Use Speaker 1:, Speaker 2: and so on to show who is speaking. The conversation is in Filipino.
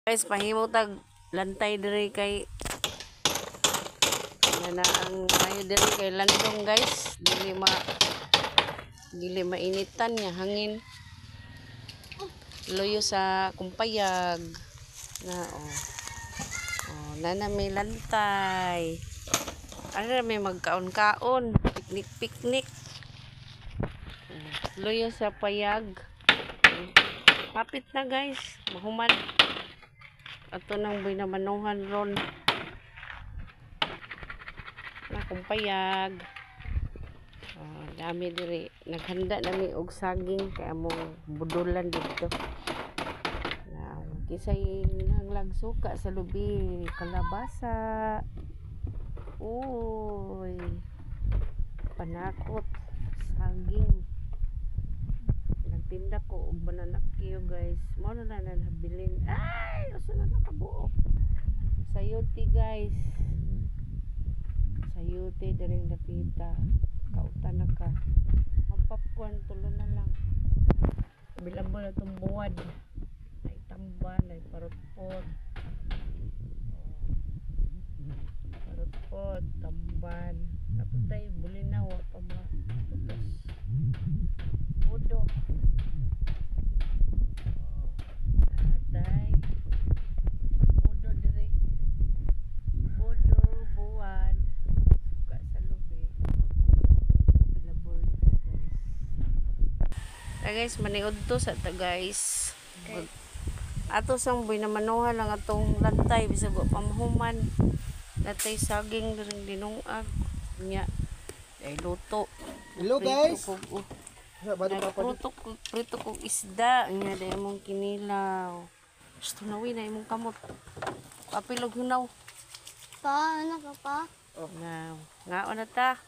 Speaker 1: Guys, pahimo tag lantay diri kay na ang mayo diri kay landong guys. Dili mainitan niya hangin. Loyo sa kumpayag na na may lantay. Ano may magkaon-kaon, piknik-piknik. Loyo sa payag. Kapit na guys, mahuman. Ato nang binamanuhan ron na kumpayag. Dami diri. Naghanda nami og saging kay among budulan dito. Kisay nang suka sa lubi, kalabasa. Uy. Panakot, saging. Nagtinda ko og banana kiyo guys. Mao na nabilin. Ay, asa na nakabuok. Sayote guys. Sayote diring dapita. Kauta na ka. Magpopcorn tulo na lang. Available na itong buwad. Ay tamban, ay parot-pot. Parot-pot, tamban. Tapos tayo, bulinaw. Tapos, budo. Atay. Budo dire. Budo, buwad. Suka sa lubi. Available dito guys. Guys, maniod to sa guys. Okay. Ato sang binamanuhan lang atong lantay bisag wa pamahuman. Natay saging ring dinungag nya. Ay luto.
Speaker 2: Hello guys.
Speaker 1: Prito kong isda nya day mong kinilaw. Gusto nawi na imong kamot. Papilog hunaw.
Speaker 3: Pa, ano ka pa?
Speaker 1: Now, nga na ta.